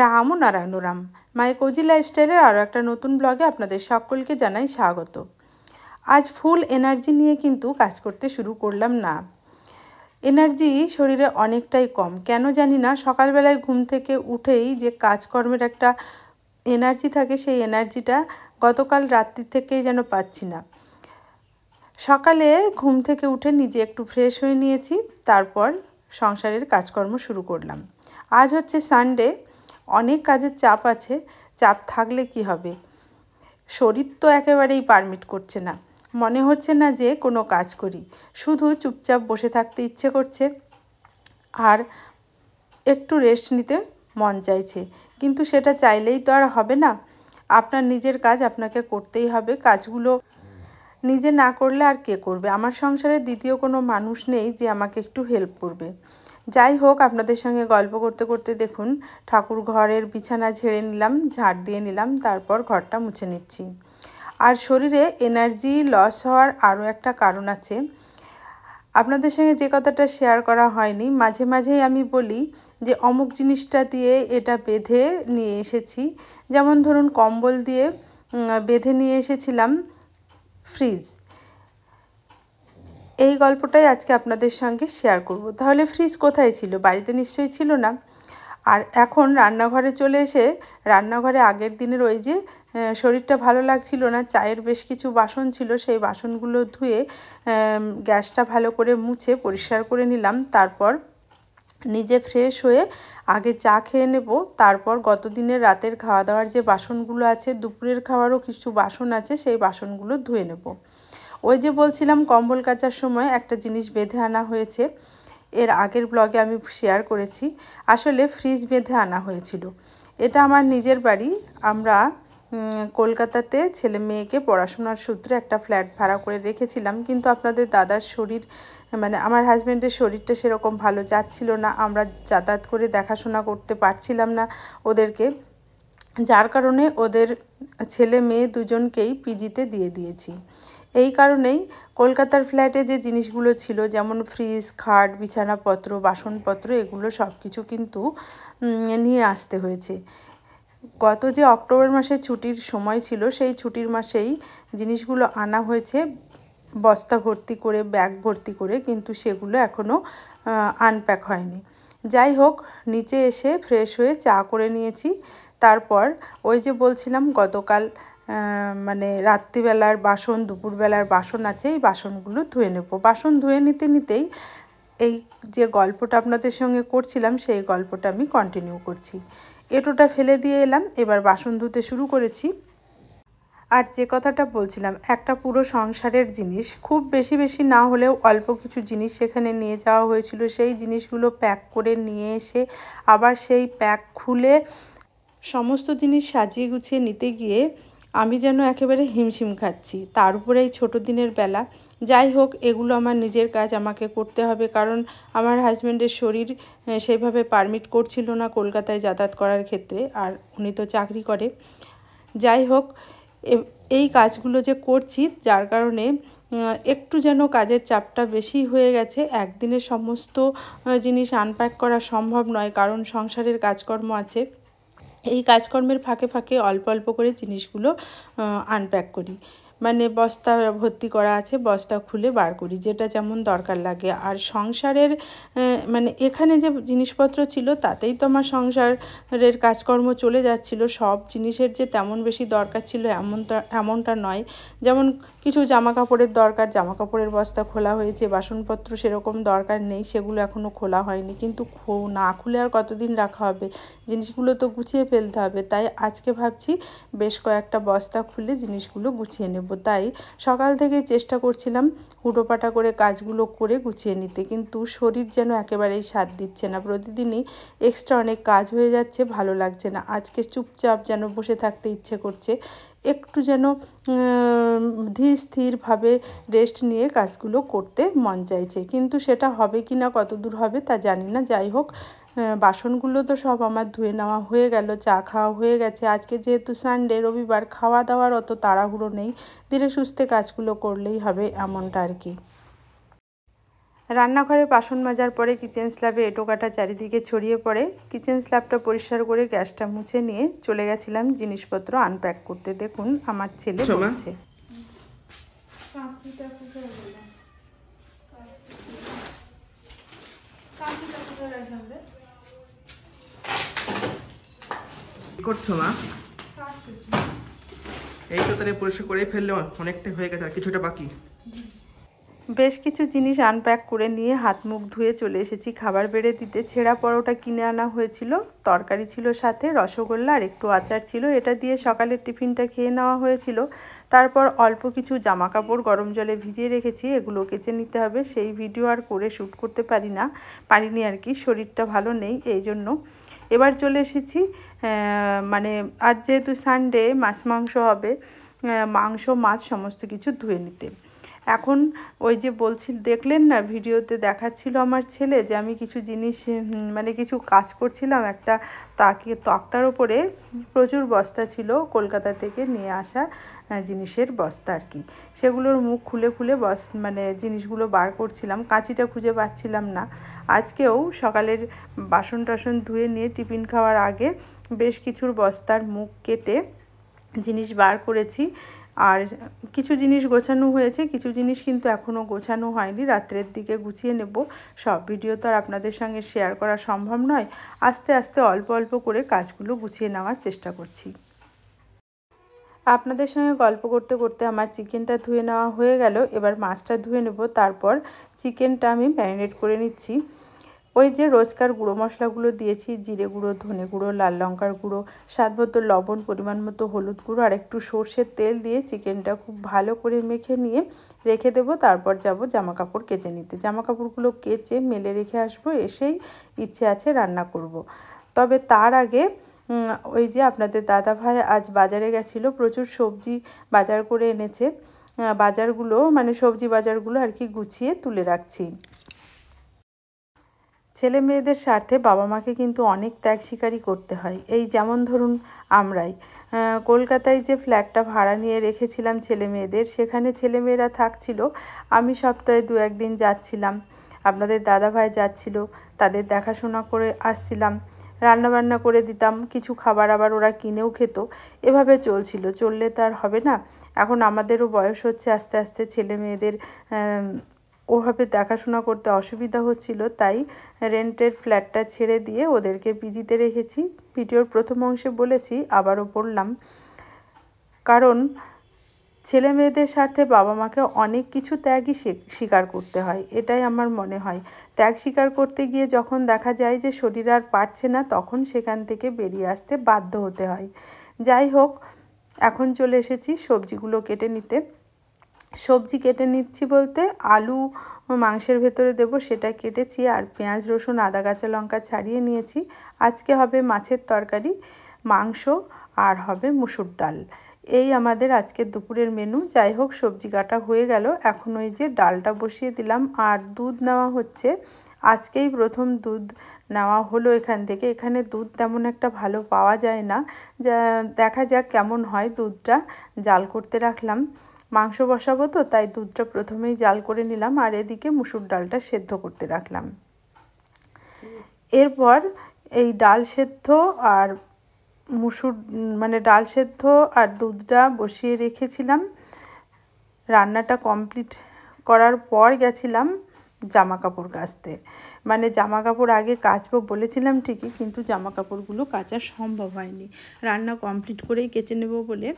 রাম ও নারায়ণ রাম মাই cosy লাইফস্টাইলের আরও একটা নতুন ব্লগে আপনাদের সকলকে জানাই স্বাগত। আজ ফুল এনার্জি নিয়ে কিন্তু কাজ করতে শুরু করলাম না। এনার্জি শরীরে অনেকটাই কম, কেন জানি না। সকালবেলায় ঘুম থেকে উঠেই যে কাজকর্মের একটা এনার্জি থাকে, সেই এনার্জিটা গতকাল রাত্রি থেকেই যেন পাচ্ছি না। সকালে ঘুম থেকে উঠে নিজে একটু ফ্রেশ হয়ে নিয়েছি, তারপর সংসারের কাজকর্ম শুরু করলাম। আজ হচ্ছে সানডে, অনেক কাজের চাপ আছে। চাপ থাকলে কি হবে, শরীর তো একেবারেই পারমিট করছে না। মনে হচ্ছে না যে কোনো কাজ করি, শুধু চুপচাপ বসে থাকতে ইচ্ছে করছে আর একটু রেস্ট নিতে মন চাইছে। কিন্তু সেটা চাইলেই তো আর হবে না। আপনার নিজের কাজ আপনাকে করতেই হবে। কাজগুলো নিজে না করলে আর কে করবে? আমার সংসারে দ্বিতীয় কোনো মানুষ নেই যে আমাকে একটু হেল্প করবে। যাই হোক, আপনাদের সঙ্গে গল্প করতে করতে দেখুন ঠাকুর ঘরের বিছানা ঝেড়ে নিলাম, ঝাড় দিয়ে নিলাম, তারপর ঘরটা মুছে নিচ্ছি। আর শরীরে এনার্জি লস হওয়ার আরও একটা কারণ আছে। আপনাদের সঙ্গে যে কথাটা শেয়ার করা হয়নি, মাঝে মাঝেই আমি বলি যে অমুক জিনিসটা দিয়ে এটা বেঁধে নিয়ে এসেছি। যেমন ধরুন কম্বল দিয়ে বেঁধে নিয়ে এসেছিলাম ফ্রিজ। এই গল্পটাই আজকে আপনাদের সঙ্গে শেয়ার করব। তাহলে ফ্রিজ কোথায় ছিল? বাড়িতে নিশ্চয়ই ছিল না। আর এখন রান্নাঘরে চলে এসে রান্নাঘরে আগের দিনের ওই যে শরীরটা ভালো লাগছিল না, চায়ের বেশ কিছু বাসন ছিল, সেই বাসনগুলো ধুয়ে গ্যাসটা ভালো করে মুছে পরিষ্কার করে নিলাম। তারপর নিজে ফ্রেশ হয়ে আগে চা খেয়ে নেব, তারপর গত দিনের রাতের খাওয়া দাওয়ার যে বাসনগুলো আছে, দুপুরের খাওয়ারও কিছু বাসন আছে, সেই বাসনগুলো ধুয়ে নেব। ওই যে বলছিলাম কম্বল কাচার সময় একটা জিনিস বেঁধে আনা হয়েছে, এর আগের ব্লগে আমি শেয়ার করেছি। আসলে ফ্রিজ বেঁধে আনা হয়েছিল। এটা আমার নিজের বাড়ি। আমরা কলকাতাতে ছেলে মেয়েকে পড়াশোনার সূত্রে একটা ফ্ল্যাট ভাড়া করে রেখেছিলাম, কিন্তু আপনাদের দাদার শরীর, মানে আমার হাজব্যান্ডের শরীরটা সেরকম ভালো যাচ্ছিল না, আমরা যাতায়াত করে দেখাশোনা করতে পারছিলাম না ওদেরকে, যার কারণে ওদের ছেলে মেয়ে দুজনকেই পিজিতে দিয়ে দিয়েছি। এই কারণেই কলকাতার ফ্ল্যাটে যে জিনিসগুলো ছিল, যেমন ফ্রিজ, খাট, বিছানাপত্র, বাসনপত্র, এগুলো সব কিছু কিন্তু নিয়ে আসতে হয়েছে। গত যে অক্টোবর মাসে ছুটির সময় ছিল, সেই ছুটির মাসেই জিনিসগুলো আনা হয়েছে বস্তা ভর্তি করে, ব্যাগ ভর্তি করে, কিন্তু সেগুলো এখনও আনপ্যাক হয়নি। যাই হোক, নিচে এসে ফ্রেশ হয়ে চা করে নিয়েছি। তারপর ওই যে বলছিলাম গতকাল মানে রাত্রিবেলার বাসন, দুপুরবেলার বাসন আছে, এই বাসনগুলো ধুয়ে নেব। বাসন ধুয়ে নিতে নিতেই এই যে গল্পটা আপনাদের সঙ্গে করছিলাম, সেই গল্পটা আমি কন্টিনিউ করছি। এঁটোটা ফেলে দিয়ে এলাম, এবার বাসন ধুতে শুরু করেছি। আর যে কথাটা বলছিলাম, একটা পুরো সংসারের জিনিস, খুব বেশি বেশি না হলেও অল্প কিছু জিনিস সেখানে নিয়ে যাওয়া হয়েছিল। সেই জিনিসগুলো প্যাক করে নিয়ে এসে আবার সেই প্যাক খুলে সমস্ত জিনিস সাজিয়ে গুছিয়ে নিতে গিয়ে আমি যেন একেবারে হিমশিম খাচ্ছি। তার উপরে এই ছোটো দিনের বেলা। যাই হোক, এগুলো আমার নিজের কাজ, আমাকে করতে হবে, কারণ আমার হাজব্যান্ডের শরীর সেইভাবে পারমিট করছিল না কলকাতায় যাতায়াত করার ক্ষেত্রে, আর উনি তো চাকরি করে। যাই হোক, এই কাজগুলো যে করছি, যার কারণে একটু যেন কাজের চাপটা বেশি হয়ে গেছে। একদিনে সমস্ত জিনিস আনপ্যাক করা সম্ভব নয়, কারণ সংসারের কাজকর্ম আছে। এই কাজকর্মের ফাঁকে ফাঁকে অল্প অল্প করে জিনিসগুলো আনপ্যাক করি, মানে বস্তা ভর্তি করা আছে, বস্তা খুলে বার করি, যেটা যেমন দরকার লাগে। আর সংসারের মানে এখানে যে জিনিসপত্র ছিল, তাতেই তো আমার সংসারের কাজকর্ম চলে যাচ্ছিল। সব জিনিসের যে তেমন বেশি দরকার ছিল এমনটা নয়। যেমন কিছু জামা কাপড়ের দরকার, জামা কাপড়ের বস্তা খোলা হয়েছে। বাসনপত্র সেরকম দরকার নেই, সেগুলো এখনও খোলা হয়নি, কিন্তু না খুলে আর কতদিন রাখা হবে? জিনিসগুলো তো গুছিয়ে ফেলতে হবে। তাই আজকে ভাবছি বেশ কয়েকটা বস্তা খুলে জিনিসগুলো গুছিয়ে নেব। তাই সকাল থেকে চেষ্টা করছিলাম হুটোপাটা করে কাজগুলো করে গুছিয়ে নিতে, কিন্তু শরীর যেন একেবারেই সাথ দিচ্ছে না। প্রতিদিনই এক্সট্রা অনেক কাজ হয়ে যাচ্ছে, ভালো লাগছে না। আজকে চুপচাপ যেন বসে থাকতে ইচ্ছে করছে, একটু যেন ধীর স্থিরভাবে রেস্ট নিয়ে কাজগুলো করতে মন চাইছে, কিন্তু সেটা হবে কি না, কত দূর হবে তা জানি না। যাই হোক, বাসনগুলো তো সব আমার ধুয়ে নেওয়া হয়ে গেল, চা খাওয়া হয়ে গেছে। আজকে যেহেতু সানডে, রবিবার, খাওয়া দাওয়ার অত তাড়াহুড়ো নেই, ধীরে সুস্থে কাজগুলো করলেই হবে, এমনটা আর কি। রান্নাঘরে বাসন মাজার পরে কিচেন স্ল্যাবে এঁটোকাটা চারিদিকে ছড়িয়ে পড়ে। কিচেন স্ল্যাবটা পরিষ্কার করে গ্যাসটা মুছে নিয়ে চলে গেছিলাম জিনিসপত্র আনপ্যাক করতে। দেখুন আমার ছেলে বলছে করছো মা? এই তো তাহলে পরিষ্কার করে ফেললে, অনেকটা হয়ে গেছে আর কিছুটা বাকি। বেশ কিছু জিনিস আনপ্যাক করে নিয়ে হাত মুখ ধুয়ে চলে এসেছি খাবার বেড়ে দিতে। ছেঁড়া পরোটা কিনে আনা হয়েছিল, তরকারি ছিল সাথে, রসগোল্লা আর একটু আচার ছিল। এটা দিয়ে সকালের টিফিনটা খেয়ে নেওয়া হয়েছিল। তারপর অল্প কিছু জামা কাপড় গরম জলে ভিজিয়ে রেখেছি, এগুলো কেচে নিতে হবে। সেই ভিডিও আর করে শ্যুট করতে পারিনি আর কি, শরীরটা ভালো নেই এই জন্য। এবার চলে এসেছি মানে আজ যেহেতু সানডে মাছ মাংস হবে, মাংস মাছ সমস্ত কিছু ধুয়ে নিতে। এখন ওই যে দেখলেন না ভিডিওতে দেখাচ্ছিল আমার ছেলে যে আমি কিছু জিনিস মানে কিছু কাজ করছিলাম, একটা তক্তার ওপরে প্রচুর বস্তা ছিল কলকাতা থেকে নিয়ে আসা জিনিসের বস্তা আর কি। সেগুলোর মুখ খুলে খুলে মানে জিনিসগুলো বার করছিলাম, কাঁচিটা খুঁজে পাচ্ছিলাম না। আজকেও সকালের বাসন টাসন ধুয়ে নিয়ে টিফিন খাওয়ার আগে বেশ কিছুর বস্তার মুখ কেটে জিনিস বার করেছি। আর কিছু জিনিস গোছানো হয়েছে, কিছু জিনিস কিন্তু এখনও গোছানো হয়নি, রাত্রের দিকে গুছিয়ে নেব। সব ভিডিও তো আর আপনাদের সঙ্গে শেয়ার করা সম্ভব নয়, আস্তে আস্তে অল্প অল্প করে কাজগুলো গুছিয়ে নেওয়ার চেষ্টা করছি। আপনাদের সঙ্গে গল্প করতে করতে আমার চিকেনটা ধুয়ে নেওয়া হয়ে গেল। এবার মাছটা ধুয়ে নেব, তারপর চিকেনটা আমি ম্যারিনেট করে নিচ্ছি। ওই যে রোজকার গুঁড়ো মশলাগুলো দিয়েছি, জিরে গুঁড়ো, ধনে গুঁড়ো, লাল লঙ্কার গুঁড়ো, স্বাদ মতো লবণ, পরিমাণ মতো হলুদ গুঁড়ো আর একটু সর্ষের তেল দিয়ে চিকেনটা খুব ভালো করে মেখে নিয়ে রেখে দেবো। তারপর যাব জামা কাপড় কেচে নিতে। জামা কাপড়গুলো কেচে মেলে রেখে আসবো, এসেই ইচ্ছে আছে রান্না করব। তবে তার আগে ওই যে আপনাদের দাদা ভাই আজ বাজারে গেছিলো, প্রচুর সবজি বাজার করে এনেছে। বাজারগুলো মানে সবজি বাজারগুলো আর কি গুছিয়ে তুলে রাখছি। ছেলে মেয়েদের স্বার্থে বাবা মাকে কিন্তু অনেক ত্যাগ স্বীকারই করতে হয়। এই যেমন ধরুন আমরাই কলকাতায় যে ফ্ল্যাটটা ভাড়া নিয়ে রেখেছিলাম ছেলে মেয়েদের, সেখানে ছেলে মেয়েরা থাকছিল, আমি সপ্তাহে 2-1 দিন যাচ্ছিলাম, আপনাদের দাদাভাই যাচ্ছিল, তাদের দেখাশোনা করে আসছিলাম, রান্নাবান্না করে দিতাম, কিছু খাবার আবার ওরা কিনেও খেত। এভাবে চললে তো আর হবে না। এখন আমাদেরও বয়স হচ্ছে আস্তে আস্তে, ছেলে মেয়েদের ওভাবে দেখাশোনা করতে অসুবিধা হচ্ছিল, তাই রেন্টের ফ্ল্যাটটা ছেড়ে দিয়ে ওদেরকে পিজিতে রেখেছি। ভিডিওর প্রথম অংশে বলেছি, আবারও বললাম, কারণ ছেলে মেয়েদের স্বার্থে বাবা মাকে অনেক কিছু ত্যাগই স্বীকার করতে হয়, এটাই আমার মনে হয়। ত্যাগ স্বীকার করতে গিয়ে যখন দেখা যায় যে শরীর আর পারছে না, তখন সেখান থেকে বেরিয়ে আসতে বাধ্য হতে হয়। যাই হোক, এখন চলে এসেছি সবজিগুলো কেটে নিতে। সবজি কেটে নিচ্ছি বলতে আলু মাংসের ভেতরে দেব সেটা কেটেছি, আর পেঁয়াজ রসুন আদা কাঁচা লঙ্কা ছাড়িয়ে নিয়েছি। আজকে হবে মাছের তরকারি, মাংস আর হবে মুসুর ডাল, এই আমাদের আজকের দুপুরের মেনু। যাই হোক, সবজি কাটা হয়ে গেল, এখন ওই যে ডালটা বসিয়ে দিলাম। আর দুধ নেওয়া হচ্ছে, আজকেই প্রথম দুধ নেওয়া হলো এখান থেকে। এখানে দুধ তেমন একটা ভালো পাওয়া যায় না, যা দেখা যাক কেমন হয়। দুধটা জাল করতে রাখলাম, মাংস বসাবো তো, তাই দুধটা প্রথমেই জাল করে নিলাম, আর এদিকে মুসুর ডালটা সেদ্ধ করতে রাখলাম। এরপর এই ডাল সেদ্ধ আর ডাল সেদ্ধ আর দুধটা বসিয়ে রেখেছিলাম। রান্নাটা কমপ্লিট করার পর গেছিলাম জামা কাপড় কাচতে। মানে জামা কাপড় আগে কাচবো বলেছিলাম ঠিকই, কিন্তু জামা কাপড়গুলো কাচা সম্ভব হয়নি। রান্না কমপ্লিট করেই কেচে নেব বলে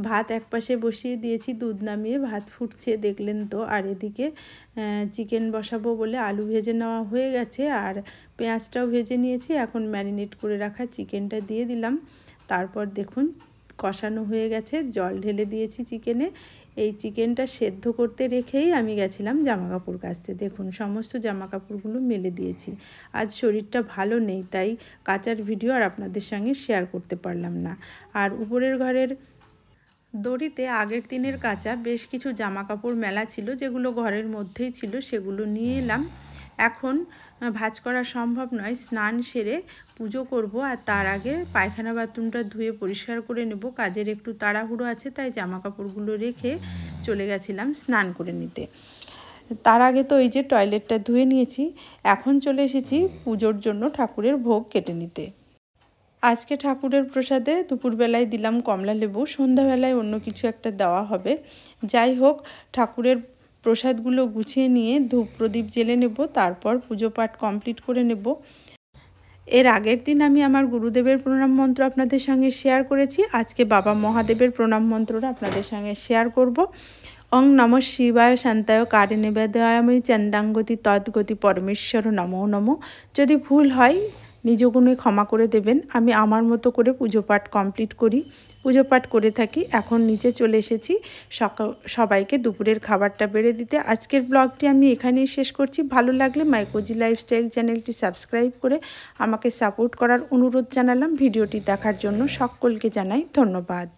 ভাত একপাশে বসিয়ে দিয়েছি, দুধ নামিয়ে ভাত ফুটছে দেখলেন তো। আর এদিকে চিকেন বসাবো বলে আলু ভেজে নেওয়া হয়ে গেছে, আর পেঁয়াজটাও ভেজে নিয়েছি। এখন ম্যারিনেট করে রাখা চিকেনটা দিয়ে দিলাম। তারপর দেখুন কষানো হয়ে গেছে, জল ঢেলে দিয়েছি চিকেনে। এই চিকেনটা সেদ্ধ করতে রেখেই আমি গেছিলাম জামা কাপড় কাচতে। দেখুন সমস্ত জামা কাপড়গুলো মেলে দিয়েছি। আজ শরীরটা ভালো নেই, তাই কাচার ভিডিও আর আপনাদের সঙ্গে শেয়ার করতে পারলাম না। আর উপরের ঘরের দড়িতে আগের দিনের কাচা বেশ কিছু জামা কাপড় মেলা ছিল, যেগুলো ঘরের মধ্যেই ছিল, সেগুলো নিয়ে এলাম। এখন ভাঁজ করা সম্ভব নয়, স্নান সেরে পুজো করব, আর তার আগে পায়খানা বাথরুমটা ধুয়ে পরিষ্কার করে নেব। কাজের একটু তাড়াহুড়ো আছে, তাই জামা কাপড়গুলো রেখে চলে গেছিলাম স্নান করে নিতে। তার আগে তো এই যে টয়লেটটা ধুয়ে নিয়েছি, এখন চলে এসেছি পুজোর জন্য ঠাকুরের ভোগ কেটে নিতে। আজকে ঠাকুরের প্রসাদে দুপুরবেলায় দিলাম কমলা লেবু, সন্ধ্যাবেলায় অন্য কিছু একটা দেওয়া হবে। যাই হোক, ঠাকুরের প্রসাদগুলো গুছিয়ে নিয়ে ধূপ প্রদীপ জ্বেলে নেব, তারপর পুজো পাঠ কমপ্লিট করে নেব। এর আগের দিন আমি আমার গুরুদেবের প্রণাম মন্ত্র আপনাদের সঙ্গে শেয়ার করেছি, আজকে বাবা মহাদেবের প্রণাম মন্ত্রটা আপনাদের সঙ্গে শেয়ার করব। ওং নমঃ শিবায় শান্তায় কারিণে বেদয়াময়ী চন্দাঙ্গতি তদ্গতি পরমেশ্বর নমো নমঃ। যদি ভুল হয় নিজ গুণে ক্ষমা করে দেবেন। আমি আমার মতো করে পুজো পাঠ কমপ্লিট করি, পুজো পাঠ করে থাকি। এখন নিচে চলে এসেছি সবাইকে দুপুরের খাবারটা বেড়ে দিতে। আজকের ব্লগটি আমি এখানেই শেষ করছি। ভালো লাগলে মাই কোজি লাইফস্টাইল চ্যানেলটি সাবস্ক্রাইব করে আমাকে সাপোর্ট করার অনুরোধ জানালাম। ভিডিওটি দেখার জন্য সকলকে জানাই ধন্যবাদ।